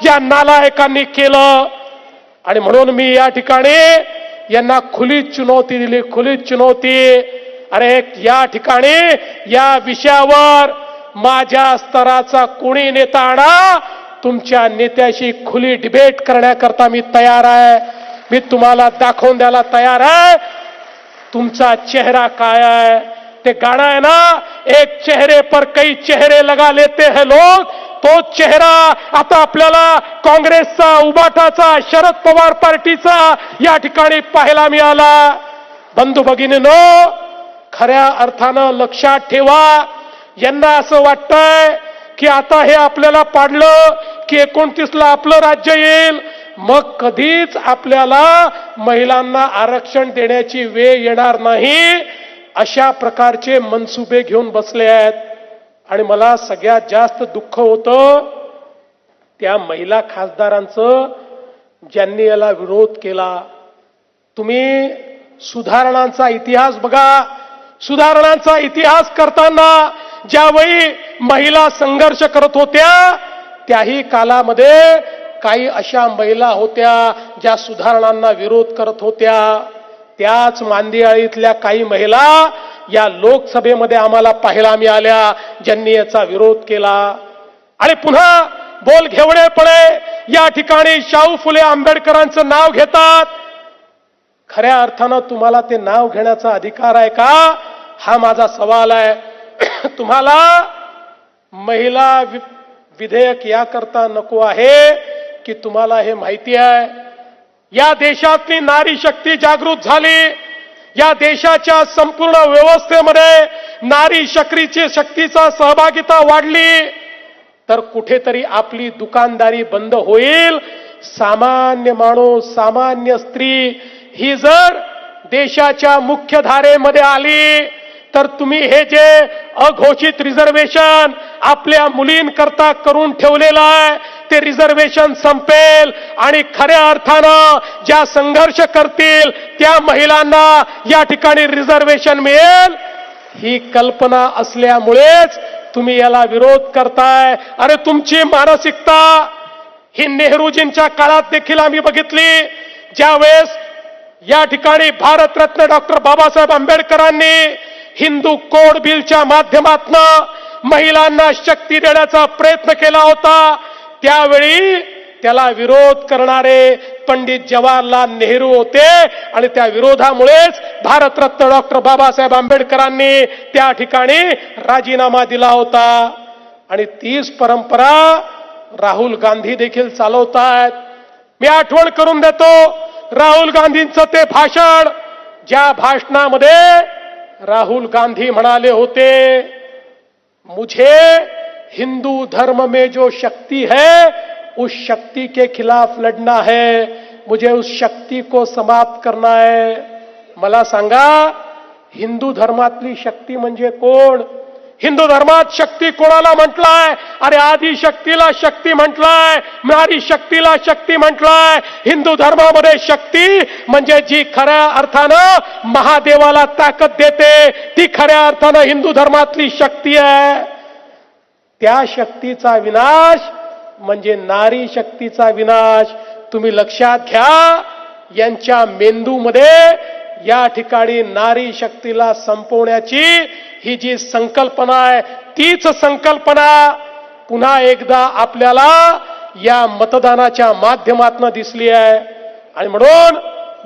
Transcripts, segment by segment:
ज्या नालायकांनी केलं. आणि म्हणून मी या ठिकाणी यांना खुली चुनौती दिली, खुली चुनौती. अरे या ठिकाणी या विषयावर माझ्या स्तराचा कोणी नेता आणा, तुमच्या नेत्याशी खुली डिबेट करण्याकरता मी तयार आहे. मी तुम्हाला दाखवून द्यायला तयार आहे तुमचा चेहरा काय आहे. ते गाणं आहे ना, एक चेहरे पर कई चेहरे लगा लेते हैं लोग, तो चेहरा आता आपल्याला काँग्रेसचा, उबाटाचा, शरद पवार पार्टीचा या ठिकाणी पाहायला मिळाला. बंधू भगिनींनो, खऱ्या अर्थानं लक्षात ठेवा, यांना असं वाटतंय की आता हे आपल्याला पाडलं की 29ला आपलं राज्य येईल, मग कधीच आपल्याला महिलांना आरक्षण देण्याची वेळ येणार नाही, अशा प्रकारचे मनसुबे घेऊन बसले आहेत. आणि मला सगळ्यात जास्त दुःख होतं त्या महिला खासदारांचं ज्यांनी याला विरोध केला. तुम्ही सुधारणांचा इतिहास बघा. सुधारणांचा इतिहास करताना ज्यावेळी महिला संघर्ष करत होत्या त्याही कालामध्ये काही अशा महिला होत्या ज्या सुधारणांना विरोध करत होत्या. त्याच मांदियाळीतल्या काही महिला या लोकसभेमध्ये आम्हाला पाहायला मिळाल्या ज्यांनी याचा विरोध केला. आणि पुन्हा बोल घेवडेपणे या ठिकाणी शाहू फुले आंबेडकरांचं नाव घेतात. खऱ्या अर्थानं तुम्हाला ते नाव घेण्याचा अधिकार आहे का, हा माझा सवाल आहे. तुम्हाला महिला विधेयक याकरता नको आहे की तुम्हाला हे माहिती आहे या देशातली नारी शक्ती जागृत झाली, या देशाच्या संपूर्ण व्यवस्थेमध्ये नारी शक्तीचा सहभागिता वाढली, तर कुठेतरी आपली दुकानदारी बंद होईल. सामान्य माणूस, सामान्य स्त्री ही जर देशाच्या मुख्य धारेमध्ये आली तर तुम्ही हे जे अघोषित रिझर्वेशन आपल्या मुलींकरता करून ठेवलेलं आहे ते रिझर्वेशन संपेल आणि खऱ्या अर्थानं ज्या संघर्ष करतील त्या महिलांना या ठिकाणी रिझर्वेशन मिळेल. ही कल्पना असल्यामुळेच तुम्ही याला विरोध करताय. अरे तुमची मानसिकता ही नेहरूजींच्या काळात देखील आम्ही बघितली, ज्यावेळेस या ठिकाणी भारतरत्न डॉक्टर बाबासाहेब आंबेडकरांनी हिंदू कोड बिलच्या माध्यमातून महिलांना शक्ती देण्याचा प्रयत्न केला होता. त्यावेळी त्याला विरोध करणारे पंडित जवाहरलाल नेहरू होते आणि त्या विरोधामुळेच भारतरत्न डॉक्टर बाबासाहेब आंबेडकरांनी त्या ठिकाणी राजीनामा दिला होता. आणि तीच परंपरा राहुल गांधी देखील चालवतायत. मी आठवण करून देतो राहुल गांधींचं ते भाषण, ज्या भाषणामध्ये राहुल गांधी म्हणाले होते, मुझे हिंदू धर्म में जो शक्ति है उस शक्ति के खिलाफ लड़ना है, मुझे उस शक्ति को समाप्त करना है. मला सांगा, हिंदू धर्मातली शक्ती म्हणजे कोण? हिंदू धर्मात शक्ती कोणाला म्हटलाय? अरे आदि शक्तीला शक्ती म्हटलाय, नारी शक्तीला शक्ती म्हटलाय. हिंदू धर्मामध्ये शक्ती म्हणजे जी खऱ्या अर्थानं महादेवाला ताकद देते ती खऱ्या अर्थानं हिंदू धर्मातली शक्ती आहे. त्या शक्तीचा विनाश म्हणजे नारी शक्तीचा विनाश. तुम्ही लक्षात घ्या, यांच्या मेंदूमध्ये या ठिकाणी नारी शक्तीला संपवण्याची ही जी संकल्पना आहे तीच संकल्पना पुन्हा एकदा आपल्याला या मतदानाच्या माध्यमातून दिसली आहे. आणि म्हणून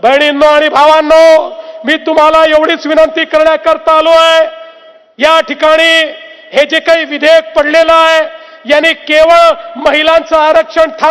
बहिणींनो आणि भावांनो, मी तुम्हाला एवढीच विनंती करण्याकरता आलो आहे, या ठिकाणी हे जे काही विधेयक पडलेलं आहे याने केवळ महिलांचं आरक्षण